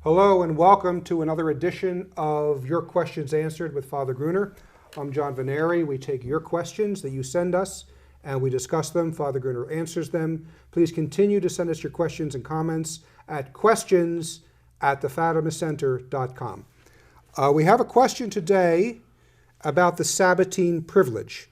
Hello and welcome to another edition of Your Questions Answered with Father Gruner. I'm John Veneri. We take your questions that you send us and we discuss them. Father Gruner answers them. Please continue to send us your questions and comments at questions@thefatimacenter.com. We have a question today about the Sabbatini Privilege.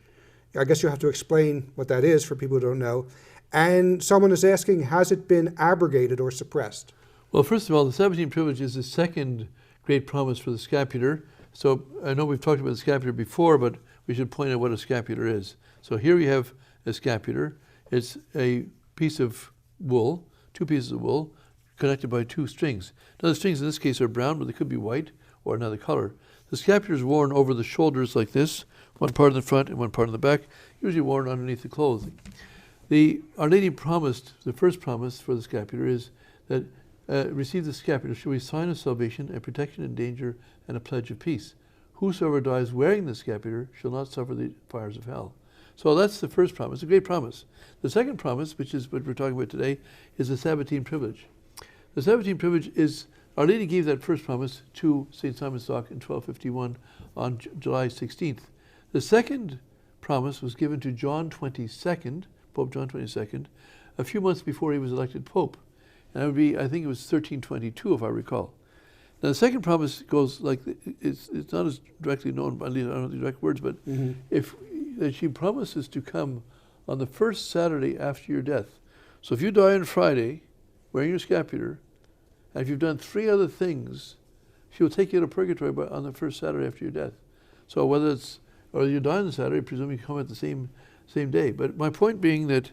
I guess you'll have to explain what that is for people who don't know. And someone is asking, has it been abrogated or suppressed? Well, first of all, the Sabbatini Privilege is the second great promise for the scapular. So I know we've talked about the scapular before, but we should point out what a scapular is. So here we have a scapular. It's a piece of wool, two pieces of wool, connected by two strings. Now the strings in this case are brown, but they could be white or another color. The scapular is worn over the shoulders like this, one part in the front and one part in the back, usually worn underneath the clothing. Our Lady promised, the first promise for the scapular is that receive the scapular shall be a sign of salvation, a protection in danger, and a pledge of peace. Whosoever dies wearing the scapular shall not suffer the fires of hell. So that's the first promise, a great promise. The second promise, which is what we're talking about today, is the Sabbatini Privilege. The Sabbatini Privilege is, Our Lady gave that first promise to St. Simon's Stock in 1251 on July 16th. The second promise was given to John 22nd, Pope John 22nd, a few months before he was elected Pope. And that would be, I think it was 1322, if I recall. Now, the second promise goes like, it's not as directly known, at least I don't know the direct words, but that she promises to come on the first Saturday after your death. So if you die on Friday, wearing your scapular, and if you've done three other things, she will take you to purgatory on the first Saturday after your death. So whether it's, or you die on the Saturday, presumably you come at the same day. But my point being that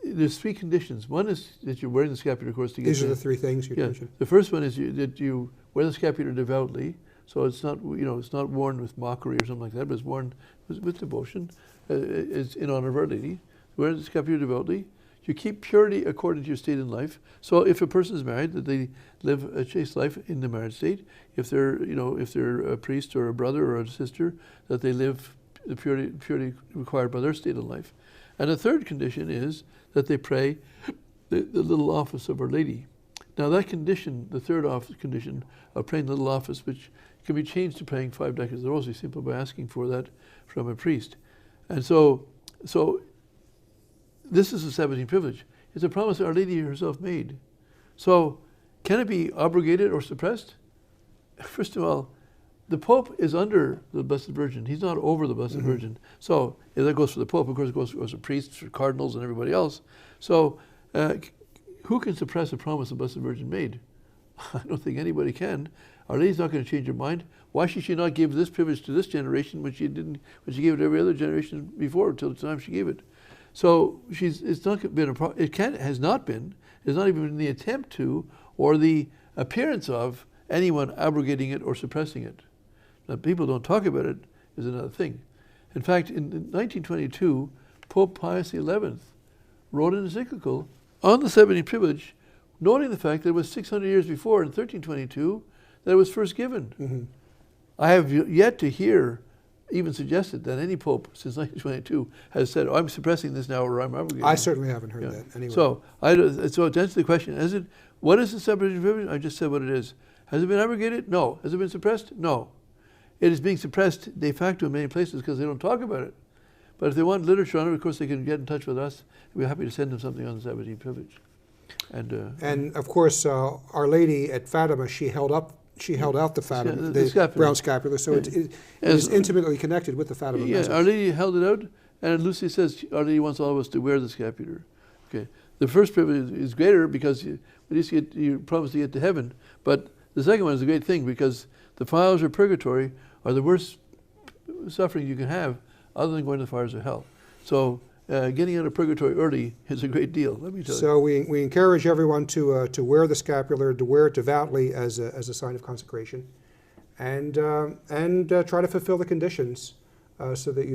there's three conditions. One is that you're wearing the scapular, of course, to get These are the three things you mentioned. The first one is that you wear the scapular devoutly, so it's not, it's not worn with mockery or something like that, but it's worn with devotion. It's in honor of Our Lady. Wear the scapular devoutly. You keep purity according to your state in life. So if a person is married, that they live a chaste life in the married state. If they're, if they're a priest or a brother or a sister, that they live the purity required by their state in life. And the third condition is that they pray the little office of Our Lady. Now that condition, the third condition of praying the little office, which can be changed to praying 5 decades of the Rosary simply by asking for that from a priest. And so this is the Sabbatini Privilege. It's a promise that Our Lady herself made. So can it be abrogated or suppressed? First of all, the Pope is under the Blessed Virgin. He's not over the Blessed Virgin. So if that goes for the Pope, of course it goes for priests, for cardinals, and everybody else. So who can suppress a promise the Blessed Virgin made? I don't think anybody can. Our Lady's not going to change her mind. Why should she not give this privilege to this generation when she didn't? When she gave it to every other generation before, until the time she gave it? So it's not been has not been. There's not even been the attempt to, or the appearance of anyone abrogating it or suppressing it. Now, people don't talk about it is another thing. In fact, in 1922, Pope Pius XI wrote an encyclical on the Sabbatini Privilege, noting the fact that it was 600 years before, in 1322, that it was first given. I have yet to hear even suggested that any pope since 1922 has said, I'm suppressing this now or I'm abrogating it. I certainly haven't heard that anyway. So to answer the question, what is the Sabbatini Privilege? I just said what it is. Has it been abrogated? No. Has it been suppressed? No. It is being suppressed de facto in many places because they don't talk about it. But if they want literature on it, of course, they can get in touch with us. We're happy to send them something on the Sabbatini Privilege. And of course, Our Lady at Fatima, she held out the Fatima, the brown scapular, so it is intimately connected with the Fatima message. Our Lady held it out, and Lucy says Our Lady wants all of us to wear the scapular. Okay, the first privilege is greater because at least you promise to get to heaven, but the second one is a great thing because the fires of purgatory are the worst suffering you can have other than going to the fires of hell. So getting out of purgatory early is a great deal, let me tell you. So we encourage everyone to wear the scapular, to wear it devoutly as a sign of consecration, and try to fulfill the conditions so that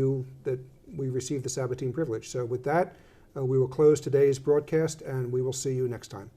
we receive the Sabbatini Privilege. So with that, we will close today's broadcast, and we will see you next time.